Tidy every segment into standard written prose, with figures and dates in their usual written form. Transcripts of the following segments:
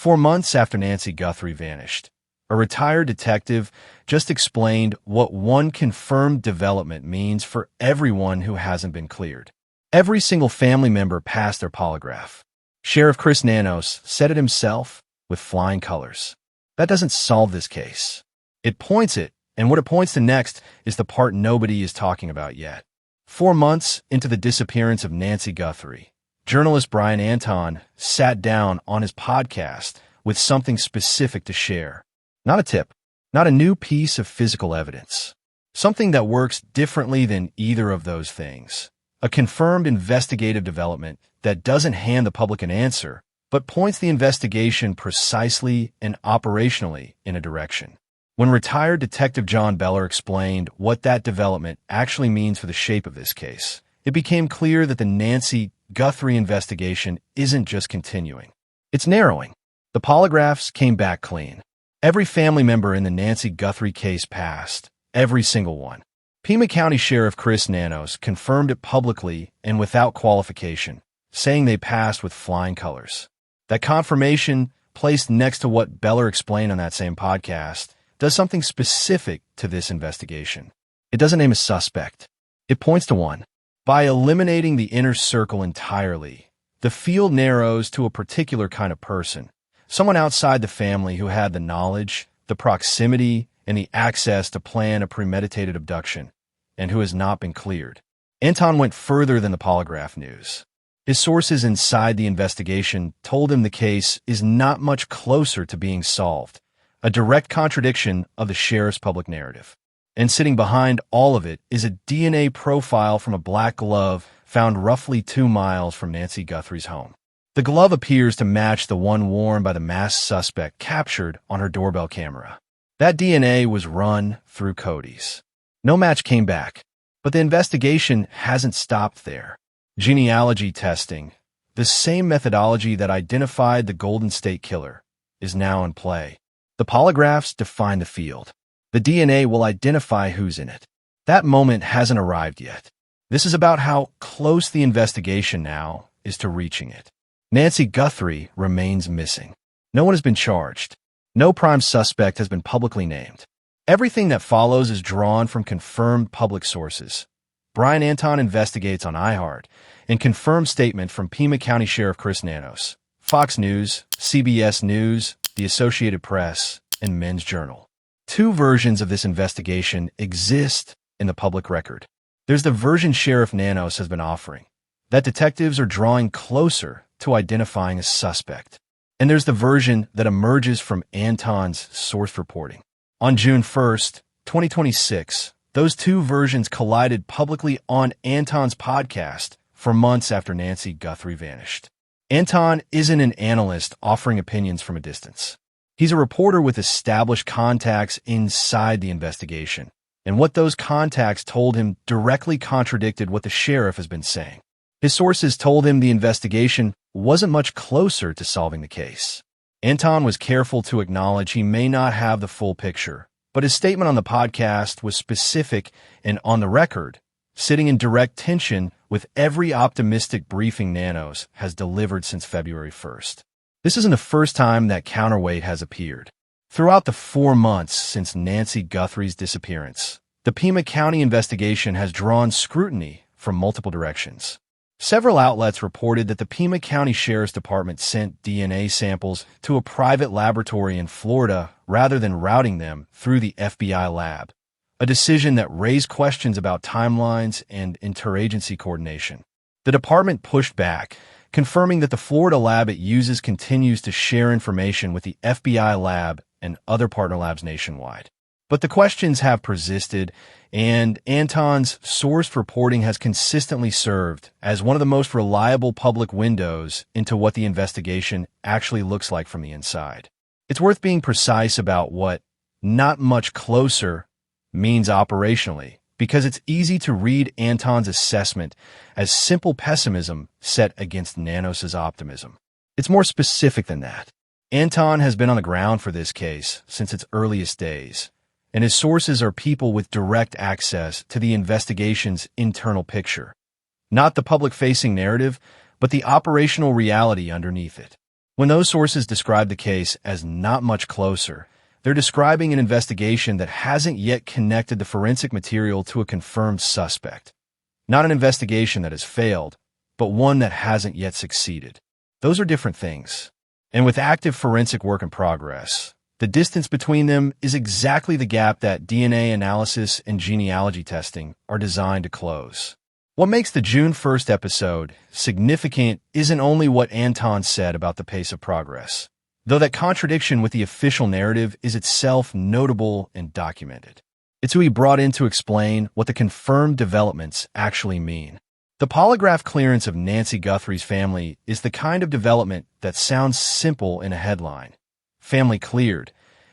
4 months after Nancy Guthrie vanished, a retired detective just explained what one confirmed development means for everyone who hasn't been cleared. Every single family member passed their polygraph. Sheriff Chris Nanos said it himself with flying colors. That doesn't solve this case. It points it, and what it points to next is the part nobody is talking about yet. 4 months into the disappearance of Nancy Guthrie, journalist Brian Anton sat down on his podcast with something specific to share. Not a tip, not a new piece of physical evidence. Something that works differently than either of those things. A confirmed investigative development that doesn't hand the public an answer, but points the investigation precisely and operationally in a direction. When retired Detective John Beller explained what that development actually means for the shape of this case, it became clear that the Nancy Guthrie investigation isn't just continuing. It's narrowing. The polygraphs came back clean. Every family member in the Nancy Guthrie case passed. Every single one. Pima County Sheriff Chris Nanos confirmed it publicly and without qualification, saying they passed with flying colors. That confirmation, placed next to what Beller explained on that same podcast, does something specific to this investigation. It doesn't name a suspect. It points to one. By eliminating the inner circle entirely, the field narrows to a particular kind of person, someone outside the family who had the knowledge, the proximity, and the access to plan a premeditated abduction, and who has not been cleared. Anton went further than the polygraph news. His sources inside the investigation told him the case is not much closer to being solved, a direct contradiction of the sheriff's public narrative. And sitting behind all of it is a DNA profile from a black glove found roughly 2 miles from Nancy Guthrie's home. The glove appears to match the one worn by the masked suspect captured on her doorbell camera. That DNA was run through CODIS. No match came back, but the investigation hasn't stopped there. Genealogy testing, the same methodology that identified the Golden State Killer, is now in play. The polygraphs define the field. The DNA will identify who's in it. That moment hasn't arrived yet. This is about how close the investigation now is to reaching it. Nancy Guthrie remains missing. No one has been charged. No prime suspect has been publicly named. Everything that follows is drawn from confirmed public sources. Brian Anton investigates on iHeart, and confirmed statement from Pima County Sheriff Chris Nanos, Fox News, CBS News, the Associated Press, and Men's Journal. 2 versions of this investigation exist in the public record. There's the version Sheriff Nanos has been offering, that detectives are drawing closer to identifying a suspect. And there's the version that emerges from Anton's source reporting. On June 1st, 2026, those 2 versions collided publicly on Anton's podcast for months after Nancy Guthrie vanished. Anton isn't an analyst offering opinions from a distance. He's a reporter with established contacts inside the investigation, and what those contacts told him directly contradicted what the sheriff has been saying. His sources told him the investigation wasn't much closer to solving the case. Anton was careful to acknowledge he may not have the full picture, but his statement on the podcast was specific and on the record, sitting in direct tension with every optimistic briefing Nanos has delivered since February 1st. This isn't the first time that counterweight has appeared. Throughout the 4 months since Nancy Guthrie's disappearance, the Pima County investigation has drawn scrutiny from multiple directions. Several outlets reported that the Pima County Sheriff's Department sent DNA samples to a private laboratory in Florida rather than routing them through the FBI lab, a decision that raised questions about timelines and interagency coordination. The department pushed back, confirming that the Florida lab it uses continues to share information with the FBI lab and other partner labs nationwide. But the questions have persisted, and Anton's sourced reporting has consistently served as one of the most reliable public windows into what the investigation actually looks like from the inside. It's worth being precise about what "not much closer" means operationally, because it's easy to read Anton's assessment as simple pessimism set against Nanos's optimism. It's more specific than that. Anton has been on the ground for this case since its earliest days, and his sources are people with direct access to the investigation's internal picture. Not the public-facing narrative, but the operational reality underneath it. When those sources describe the case as not much closer, they're describing an investigation that hasn't yet connected the forensic material to a confirmed suspect. Not an investigation that has failed, but one that hasn't yet succeeded. Those are different things. And with active forensic work in progress, the distance between them is exactly the gap that DNA analysis and genealogy testing are designed to close. What makes the June 1st episode significant isn't only what Anton said about the pace of progress, though that contradiction with the official narrative is itself notable and documented. It's who he brought in to explain what the confirmed developments actually mean. The polygraph clearance of Nancy Guthrie's family is the kind of development that sounds simple in a headline. Family cleared,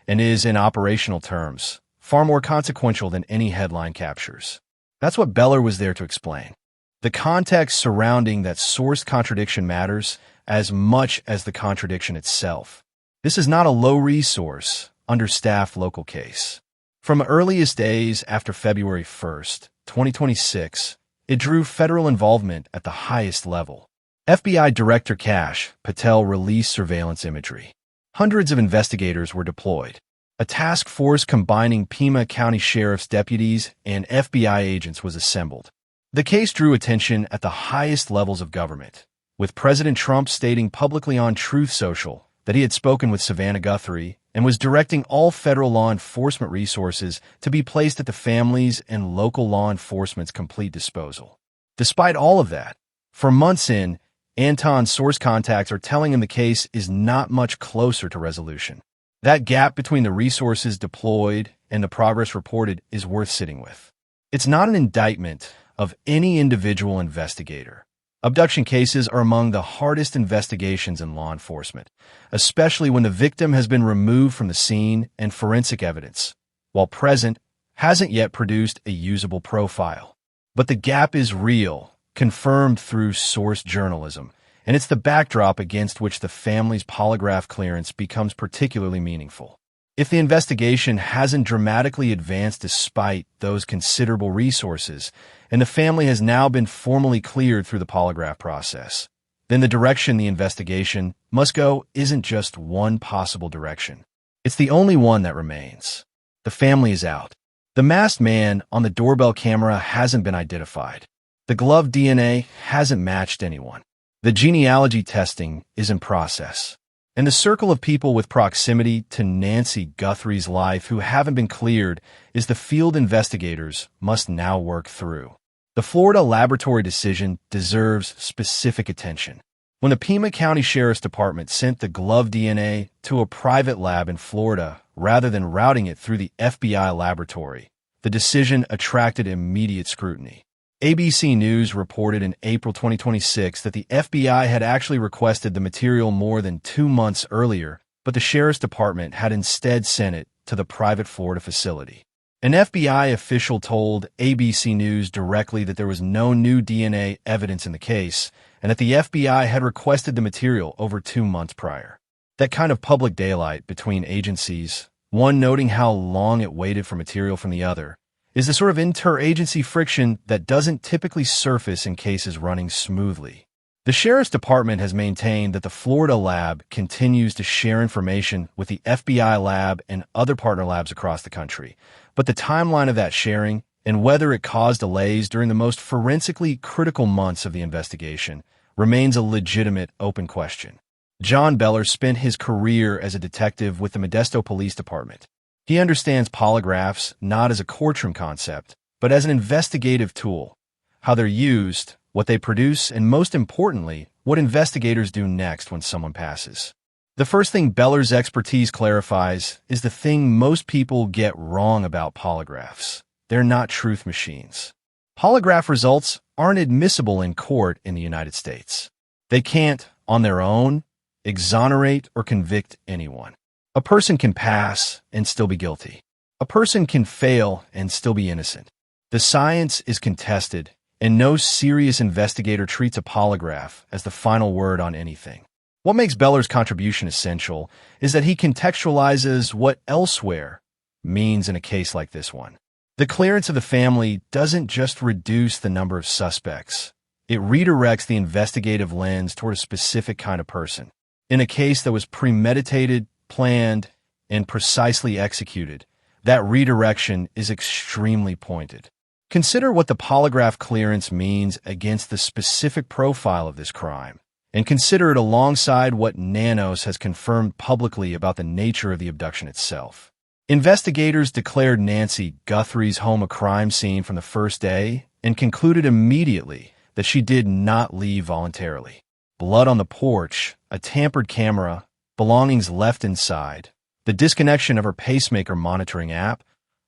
and is, in operational terms, far more consequential than any headline captures. That's what Beller was there to explain. The context surrounding that source contradiction matters as much as the contradiction itself. This is not a low-resource, understaffed local case. From earliest days after February 1st, 2026, it drew federal involvement at the highest level. FBI Director Kash Patel released surveillance imagery. Hundreds of investigators were deployed. A task force combining Pima County Sheriff's deputies and FBI agents was assembled. The case drew attention at the highest levels of government, with President Trump stating publicly on Truth Social that he had spoken with Savannah Guthrie and was directing all federal law enforcement resources to be placed at the family's and local law enforcement's complete disposal. Despite all of that, for months in, Anton's source contacts are telling him the case is not much closer to resolution. That gap between the resources deployed and the progress reported is worth sitting with. It's not an indictment of any individual investigator. Abduction cases are among the hardest investigations in law enforcement, especially when the victim has been removed from the scene and forensic evidence, while present, hasn't yet produced a usable profile. But the gap is real, confirmed through source journalism, and it's the backdrop against which the family's polygraph clearance becomes particularly meaningful. If the investigation hasn't dramatically advanced despite those considerable resources, and the family has now been formally cleared through the polygraph process, then the direction the investigation must go isn't just one possible direction. It's the only one that remains. The family is out. The masked man on the doorbell camera hasn't been identified. The glove DNA hasn't matched anyone. The genealogy testing is in process. And the circle of people with proximity to Nancy Guthrie's life who haven't been cleared is the field investigators must now work through. The Florida laboratory decision deserves specific attention. When the Pima County Sheriff's Department sent the glove DNA to a private lab in Florida rather than routing it through the FBI laboratory, the decision attracted immediate scrutiny. ABC News reported in April 2026 that the FBI had actually requested the material more than 2 months earlier, but the Sheriff's Department had instead sent it to the private Florida facility. An FBI official told ABC News directly that there was no new DNA evidence in the case and that the FBI had requested the material over 2 months prior. That kind of public daylight between agencies, one noting how long it waited for material from the other, is the sort of interagency friction that doesn't typically surface in cases running smoothly. The Sheriff's Department has maintained that the Florida lab continues to share information with the FBI lab and other partner labs across the country, but the timeline of that sharing and whether it caused delays during the most forensically critical months of the investigation remains a legitimate open question. John Beller spent his career as a detective with the Modesto Police Department. He understands polygraphs not as a courtroom concept, but as an investigative tool, how they're used, what they produce, and most importantly, what investigators do next when someone passes. The first thing Beller's expertise clarifies is the thing most people get wrong about polygraphs. They're not truth machines. Polygraph results aren't admissible in court in the United States. They can't, on their own, exonerate or convict anyone. A person can pass and still be guilty. A person can fail and still be innocent. The science is contested, and no serious investigator treats a polygraph as the final word on anything. What makes Beller's contribution essential is that he contextualizes what elsewhere means in a case like this one. The clearance of the family doesn't just reduce the number of suspects. It redirects the investigative lens toward a specific kind of person. In a case that was premeditated, planned, and precisely executed, that redirection is extremely pointed. Consider what the polygraph clearance means against the specific profile of this crime, and consider it alongside what Nanos has confirmed publicly about the nature of the abduction itself. Investigators declared Nancy Guthrie's home a crime scene from the first day and concluded immediately that she did not leave voluntarily. Blood on the porch, a tampered camera, belongings left inside, the disconnection of her pacemaker monitoring app,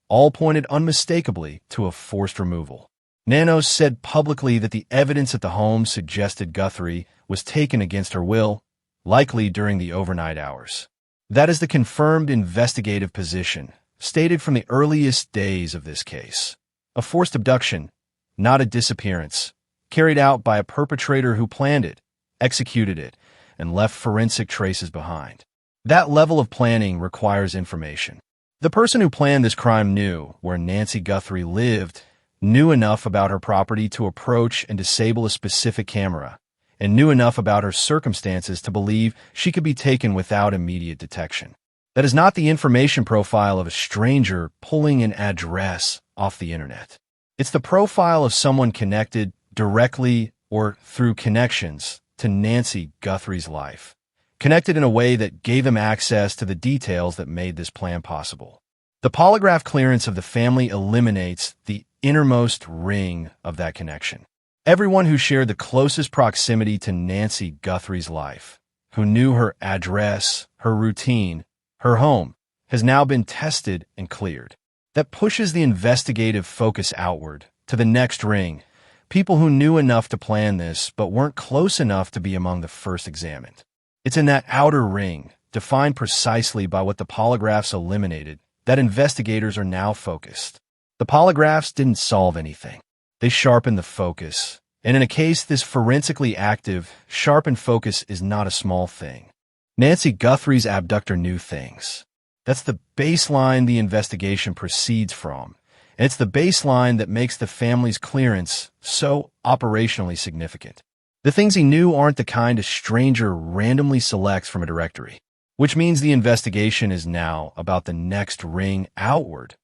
all pointed unmistakably to a forced removal. Nanos said publicly that the evidence at the home suggested Guthrie was taken against her will, likely during the overnight hours. That is the confirmed investigative position, stated from the earliest days of this case. A forced abduction, not a disappearance, carried out by a perpetrator who planned it, executed it, and left forensic traces behind. That level of planning requires information. The person who planned this crime knew where Nancy Guthrie lived, knew enough about her property to approach and disable a specific camera, and knew enough about her circumstances to believe she could be taken without immediate detection. That is not the information profile of a stranger pulling an address off the internet. It's the profile of someone connected directly or through connections to Nancy Guthrie's life, connected in a way that gave them access to the details that made this plan possible. The polygraph clearance of the family eliminates the innermost ring of that connection. Everyone who shared the closest proximity to Nancy Guthrie's life, who knew her address, her routine, her home, has now been tested and cleared. That pushes the investigative focus outward to the next ring, people who knew enough to plan this but weren't close enough to be among the first examined. It's in that outer ring, defined precisely by what the polygraphs eliminated, that investigators are now focused. The polygraphs didn't solve anything. They sharpened the focus. And in a case this forensically active, sharpened focus is not a small thing. Nancy Guthrie's abductor knew things. That's the baseline the investigation proceeds from. And it's the baseline that makes the family's clearance so operationally significant. The things he knew aren't the kind a stranger randomly selects from a directory, which means the investigation is now about the next ring outward.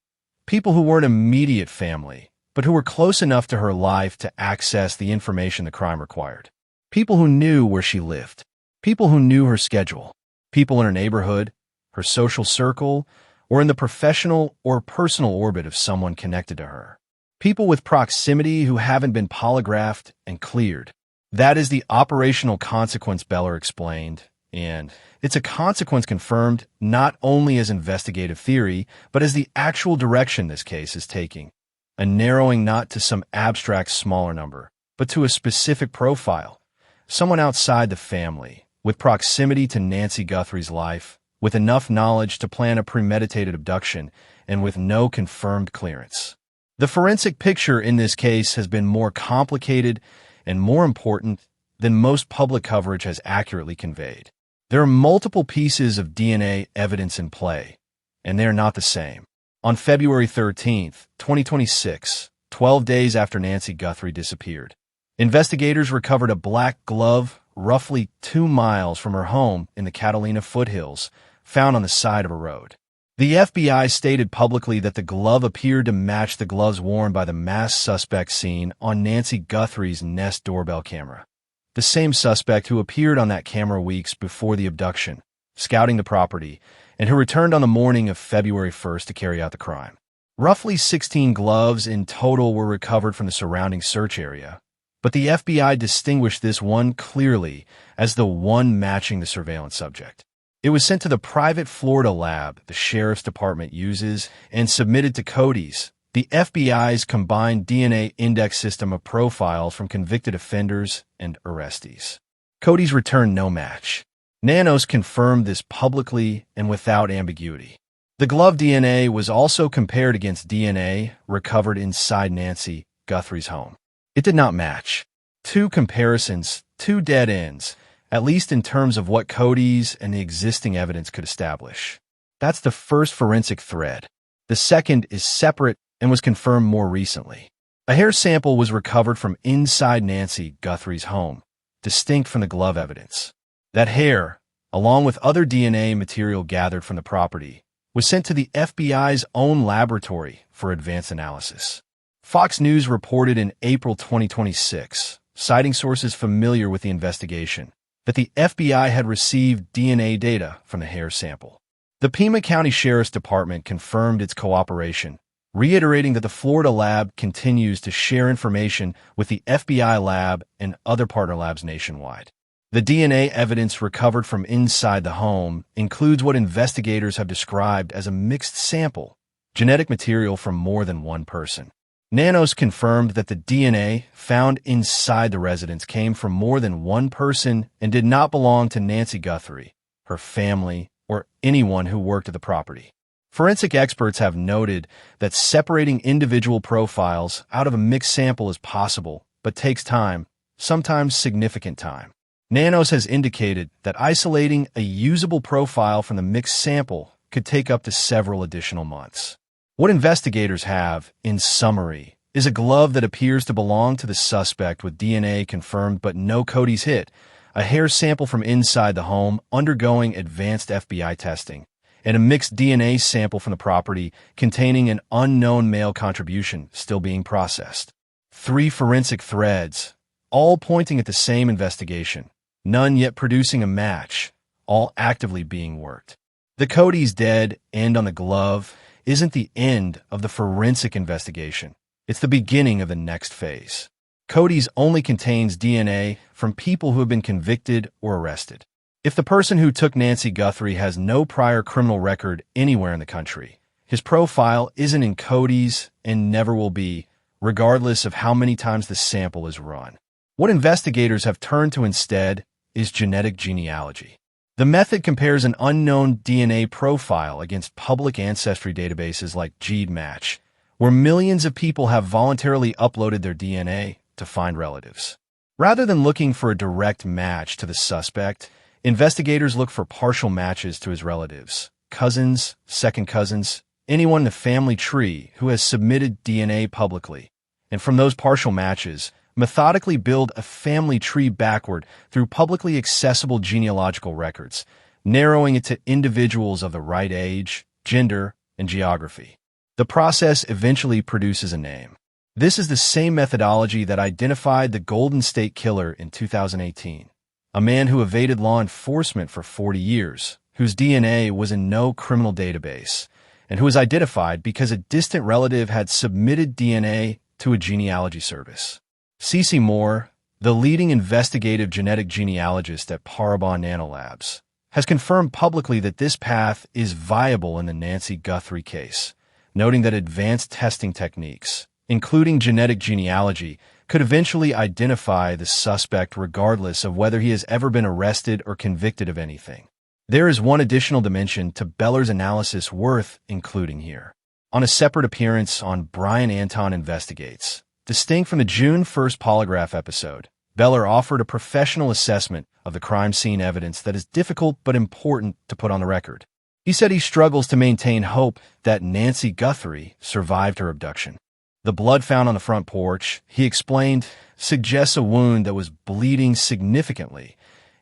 People who weren't immediate family, but who were close enough to her life to access the information the crime required. People who knew where she lived. People who knew her schedule. People in her neighborhood, her social circle, or in the professional or personal orbit of someone connected to her. People with proximity who haven't been polygraphed and cleared. That is the operational consequence Beller explained, and it's a consequence confirmed not only as investigative theory, but as the actual direction this case is taking. A narrowing not to some abstract smaller number, but to a specific profile, someone outside the family, with proximity to Nancy Guthrie's life, with enough knowledge to plan a premeditated abduction, and with no confirmed clearance. The forensic picture in this case has been more complicated and more important than most public coverage has accurately conveyed. There are multiple pieces of DNA evidence in play, and they are not the same. On February 13, 2026, 12 days after Nancy Guthrie disappeared, investigators recovered a black glove roughly 2 miles from her home in the Catalina foothills, found on the side of a road. The FBI stated publicly that the glove appeared to match the gloves worn by the masked suspect seen on Nancy Guthrie's Nest doorbell camera. The same suspect who appeared on that camera weeks before the abduction, scouting the property, and who returned on the morning of February 1st to carry out the crime. Roughly 16 gloves in total were recovered from the surrounding search area, but the FBI distinguished this one clearly as the one matching the surveillance subject. It was sent to the private Florida lab the sheriff's department uses and submitted to CODIS, the FBI's combined DNA index system of profiles from convicted offenders and arrestees. CODIS returned no match. Nanos confirmed this publicly and without ambiguity. The glove DNA was also compared against DNA recovered inside Nancy Guthrie's home. It did not match. 2 comparisons, 2 dead ends, at least in terms of what CODIS and the existing evidence could establish. That's the first forensic thread. The second is separate and was confirmed more recently. A hair sample was recovered from inside Nancy Guthrie's home, distinct from the glove evidence. That hair, along with other DNA material gathered from the property, was sent to the FBI's own laboratory for advanced analysis. Fox News reported in April 2026, citing sources familiar with the investigation, that the FBI had received DNA data from the hair sample. The Pima County Sheriff's Department confirmed its cooperation, reiterating that the Florida lab continues to share information with the FBI lab and other partner labs nationwide. The DNA evidence recovered from inside the home includes what investigators have described as a mixed sample, genetic material from more than one person. Nanos confirmed that the DNA found inside the residence came from more than one person and did not belong to Nancy Guthrie, her family, or anyone who worked at the property. Forensic experts have noted that separating individual profiles out of a mixed sample is possible, but takes time, sometimes significant time. Nanos has indicated that isolating a usable profile from the mixed sample could take up to several additional months. What investigators have, in summary, is a glove that appears to belong to the suspect with DNA confirmed but no CODIS hit, a hair sample from inside the home undergoing advanced FBI testing, and a mixed DNA sample from the property containing an unknown male contribution still being processed. 3 forensic threads, all pointing at the same investigation, none yet producing a match, all actively being worked. The CODIS dead end on the glove isn't the end of the forensic investigation. It's the beginning of the next phase. CODIS only contains DNA from people who have been convicted or arrested. If the person who took Nancy Guthrie has no prior criminal record anywhere in the country, his profile isn't in CODIS and never will be, regardless of how many times the sample is run. What investigators have turned to instead is genetic genealogy. The method compares an unknown DNA profile against public ancestry databases like GEDmatch, where millions of people have voluntarily uploaded their DNA to find relatives. Rather than looking for a direct match to the suspect, investigators look for partial matches to his relatives, cousins, second cousins, anyone in the family tree who has submitted DNA publicly, and from those partial matches, methodically build a family tree backward through publicly accessible genealogical records, narrowing it to individuals of the right age, gender, and geography. The process eventually produces a name. This is the same methodology that identified the Golden State Killer in 2018, a man who evaded law enforcement for 40 years, whose DNA was in no criminal database, and who was identified because a distant relative had submitted DNA to a genealogy service. Cece Moore, the leading investigative genetic genealogist at Parabon Nanolabs, has confirmed publicly that this path is viable in the Nancy Guthrie case, noting that advanced testing techniques, including genetic genealogy, could eventually identify the suspect regardless of whether he has ever been arrested or convicted of anything. There is one additional dimension to Beller's analysis worth including here. On a separate appearance on Brian Anton Investigates, distinct from the June 1st Polygraph episode, Beller offered a professional assessment of the crime scene evidence that is difficult but important to put on the record. He said he struggles to maintain hope that Nancy Guthrie survived her abduction. The blood found on the front porch, he explained, suggests a wound that was bleeding significantly,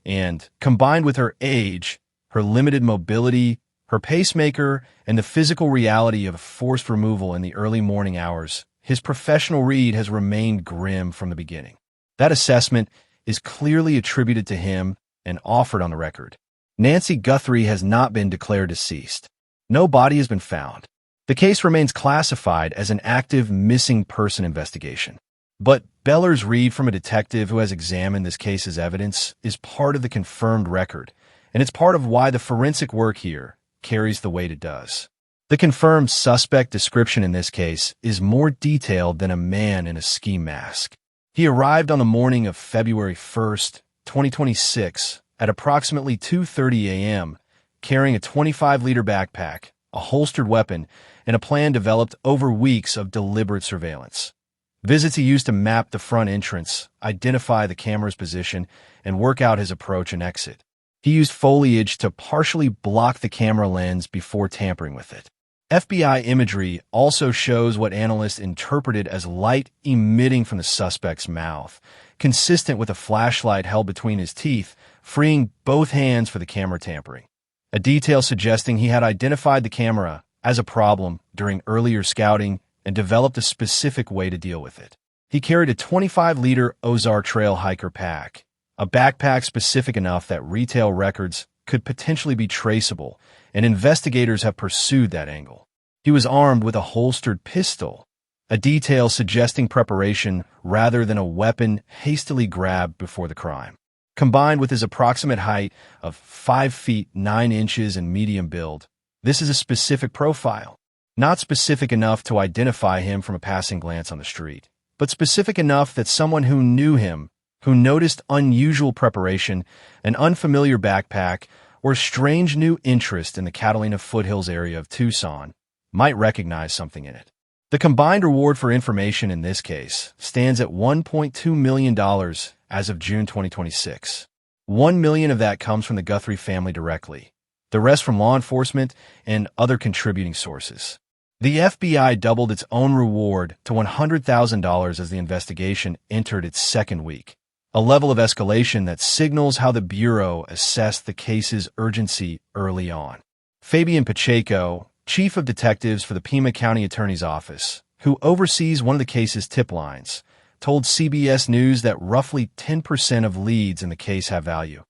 and, combined with her age, her limited mobility, her pacemaker, and the physical reality of forced removal in the early morning hours, his professional read has remained grim from the beginning. That assessment is clearly attributed to him and offered on the record. Nancy Guthrie has not been declared deceased. No body has been found. The case remains classified as an active missing person investigation. But Beller's read from a detective who has examined this case's evidence is part of the confirmed record, and it's part of why the forensic work here carries the weight it does. The confirmed suspect description in this case is more detailed than a man in a ski mask. He arrived on the morning of February 1st, 2026, at approximately 2:30 a.m., carrying a 25-liter backpack, a holstered weapon, and a plan developed over weeks of deliberate surveillance. Visits he used to map the front entrance, identify the camera's position, and work out his approach and exit. He used foliage to partially block the camera lens before tampering with it. FBI imagery also shows what analysts interpreted as light emitting from the suspect's mouth, consistent with a flashlight held between his teeth, freeing both hands for the camera tampering. A detail suggesting he had identified the camera as a problem during earlier scouting and developed a specific way to deal with it. He carried a 25-liter Ozark Trail hiker pack, a backpack specific enough that retail records could potentially be traceable, and investigators have pursued that angle. He was armed with a holstered pistol, a detail suggesting preparation rather than a weapon hastily grabbed before the crime. Combined with his approximate height of 5 feet 9 inches and medium build, this is a specific profile. Not specific enough to identify him from a passing glance on the street, but specific enough that someone who knew him, who noticed unusual preparation, an unfamiliar backpack, or strange new interest in the Catalina foothills area of Tucson, might recognize something in it. The combined reward for information in this case stands at $1.2 million as of June 2026. $1 million of that comes from the Guthrie family directly, the rest from law enforcement and other contributing sources. The FBI doubled its own reward to $100,000 as the investigation entered its second week, a level of escalation that signals how the Bureau assessed the case's urgency early on. Fabian Pacheco, Chief of Detectives for the Pima County Attorney's Office, who oversees one of the case's tip lines, told CBS News that roughly 10% of leads in the case have value,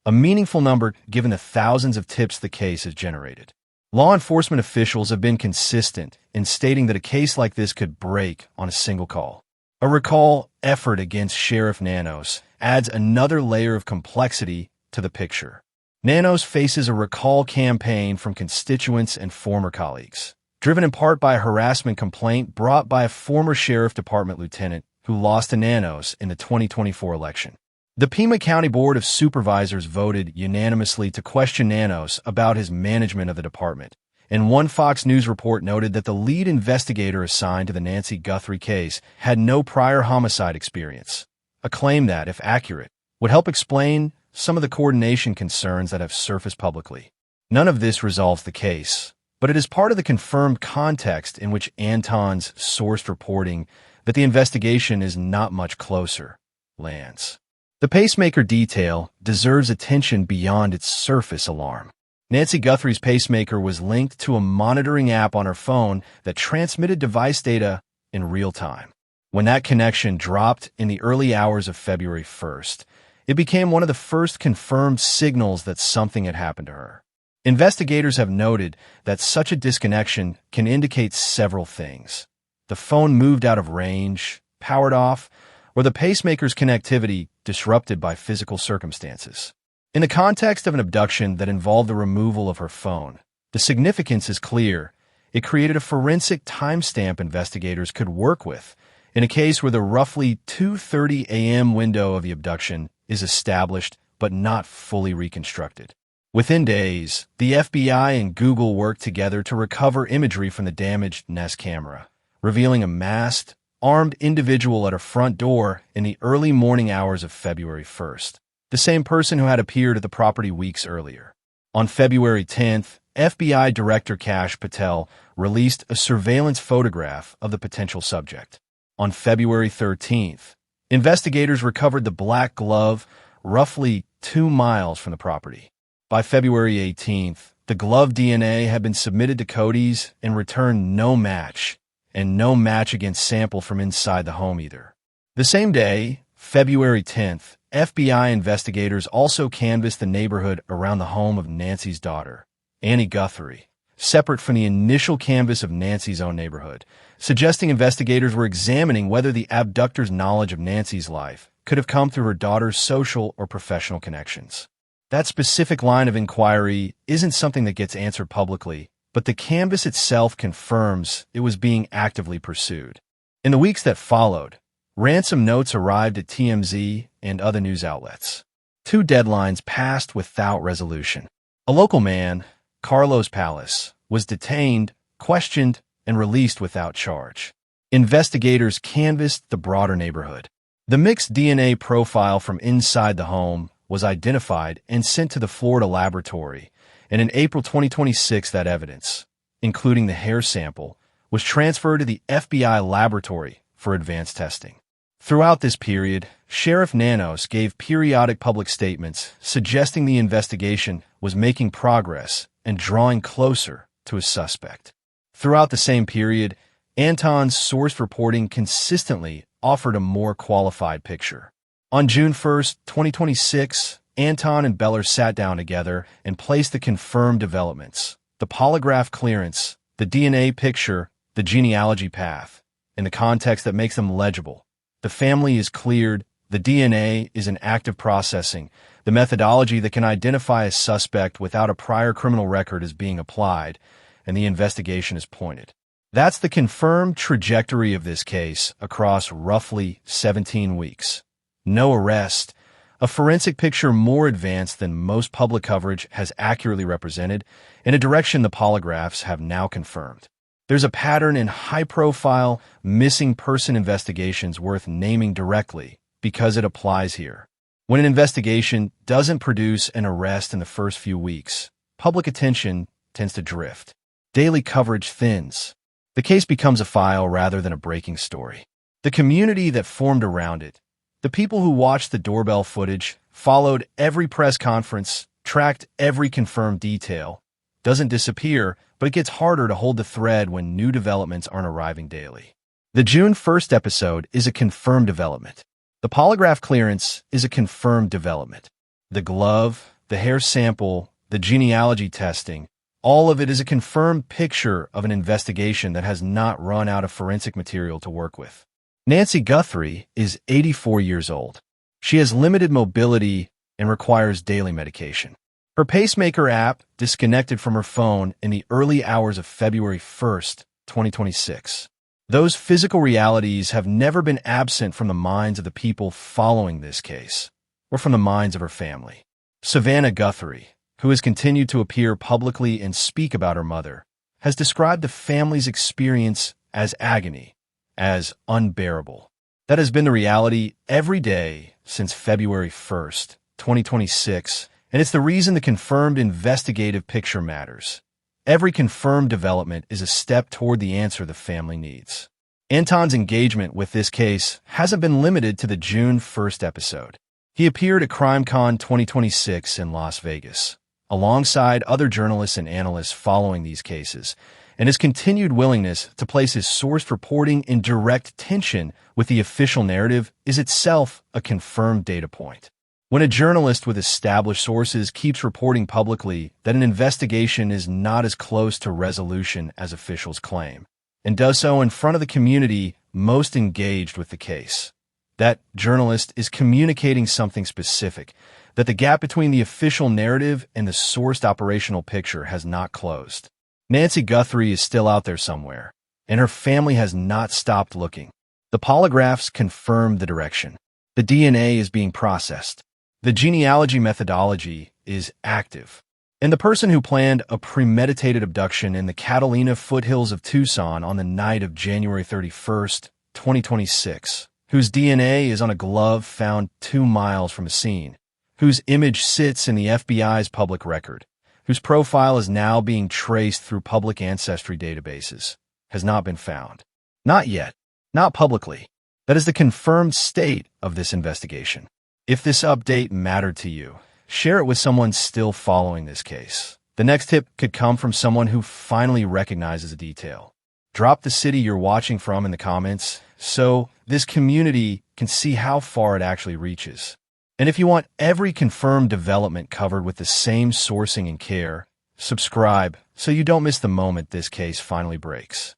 a meaningful number given the thousands of tips the case has generated. Law enforcement officials have been consistent in stating that a case like this could break on a single call. A recall effort against Sheriff Nanos adds another layer of complexity to the picture. Nanos faces a recall campaign from constituents and former colleagues, driven in part by a harassment complaint brought by a former Sheriff Department lieutenant who lost to Nanos in the 2024 election. The Pima County Board of Supervisors voted unanimously to question Nanos about his management of the department, and one Fox News report noted that the lead investigator assigned to the Nancy Guthrie case had no prior homicide experience, a claim that, if accurate, would help explain some of the coordination concerns that have surfaced publicly. None of this resolves the case, but it is part of the confirmed context in which Anton's sourced reporting that the investigation is not much closer lands. The pacemaker detail deserves attention beyond its surface alarm. Nancy Guthrie's pacemaker was linked to a monitoring app on her phone that transmitted device data in real time. When that connection dropped in the early hours of February 1st, it became one of the first confirmed signals that something had happened to her. Investigators have noted that such a disconnection can indicate several things. The phone moved out of range, powered off, or the pacemaker's connectivity disrupted by physical circumstances. In the context of an abduction that involved the removal of her phone, the significance is clear. It created a forensic timestamp investigators could work with in a case where the roughly 2:30 a.m. window of the abduction is established but not fully reconstructed. Within days, the FBI and Google worked together to recover imagery from the damaged Nest camera, revealing a masked, armed individual at her front door in the early morning hours of February 1st, the same person who had appeared at the property weeks earlier. On February 10th, FBI Director Kash Patel released a surveillance photograph of the potential subject. On February 13th, investigators recovered the black glove roughly 2 miles from the property. By February 18th, the glove DNA had been submitted to CODIS and returned no match, and no match against sample from inside the home either. The same day, February 10th, FBI investigators also canvassed the neighborhood around the home of Nancy's daughter, Annie Guthrie, separate from the initial canvass of Nancy's own neighborhood, suggesting investigators were examining whether the abductor's knowledge of Nancy's life could have come through her daughter's social or professional connections. That specific line of inquiry isn't something that gets answered publicly, but the canvass itself confirms it was being actively pursued. In the weeks that followed, ransom notes arrived at TMZ and other news outlets. 2 deadlines passed without resolution. A local man, Carlos Palace, was detained, questioned, and released without charge. Investigators canvassed the broader neighborhood. The mixed DNA profile from inside the home was identified and sent to the Florida laboratory, and in April 2026 that evidence, including the hair sample, was transferred to the FBI laboratory for advanced testing. Throughout this period, Sheriff Nanos gave periodic public statements suggesting the investigation was making progress and drawing closer to a suspect. Throughout the same period, Anton's source reporting consistently offered a more qualified picture. On June 1, 2026, Anton and Beller sat down together and placed the confirmed developments, the polygraph clearance, the DNA picture, the genealogy path, in the context that makes them legible. The family is cleared, the DNA is in active processing, the methodology that can identify a suspect without a prior criminal record is being applied, and the investigation is pointed. That's the confirmed trajectory of this case across roughly 17 weeks. No arrest, a forensic picture more advanced than most public coverage has accurately represented, in a direction the polygraphs have now confirmed. There's a pattern in high-profile, missing person investigations worth naming directly because it applies here. When an investigation doesn't produce an arrest in the first few weeks, public attention tends to drift. Daily coverage thins. The case becomes a file rather than a breaking story. The community that formed around it, the people who watched the doorbell footage, followed every press conference, tracked every confirmed detail, doesn't disappear, but it gets harder to hold the thread when new developments aren't arriving daily. The June 1st episode is a confirmed development. The polygraph clearance is a confirmed development. The glove, the hair sample, the genealogy testing, all of it is a confirmed picture of an investigation that has not run out of forensic material to work with. Nancy Guthrie is 84 years old. She has limited mobility and requires daily medication. Her pacemaker app disconnected from her phone in the early hours of February 1st, 2026. Those physical realities have never been absent from the minds of the people following this case, or from the minds of her family. Savannah Guthrie, who has continued to appear publicly and speak about her mother, has described the family's experience as agony, as unbearable. That has been the reality every day since February 1st, 2026, and it's the reason the confirmed investigative picture matters. Every confirmed development is a step toward the answer the family needs. Anton's engagement with this case hasn't been limited to the June 1st episode. He appeared at CrimeCon 2026 in Las Vegas, alongside other journalists and analysts following these cases, and his continued willingness to place his sourced reporting in direct tension with the official narrative is itself a confirmed data point. When a journalist with established sources keeps reporting publicly that an investigation is not as close to resolution as officials claim, and does so in front of the community most engaged with the case, that journalist is communicating something specific, that the gap between the official narrative and the sourced operational picture has not closed. Nancy Guthrie is still out there somewhere, and her family has not stopped looking. The polygraphs confirm the direction. The DNA is being processed. The genealogy methodology is active. And the person who planned a premeditated abduction in the Catalina foothills of Tucson on the night of January 31st, 2026, whose DNA is on a glove found 2 miles from the scene, whose image sits in the FBI's public record, whose profile is now being traced through public ancestry databases, has not been found. Not yet. Not publicly. That is the confirmed state of this investigation. If this update mattered to you, share it with someone still following this case. The next tip could come from someone who finally recognizes a detail. Drop the city you're watching from in the comments so this community can see how far it actually reaches. And if you want every confirmed development covered with the same sourcing and care, subscribe so you don't miss the moment this case finally breaks.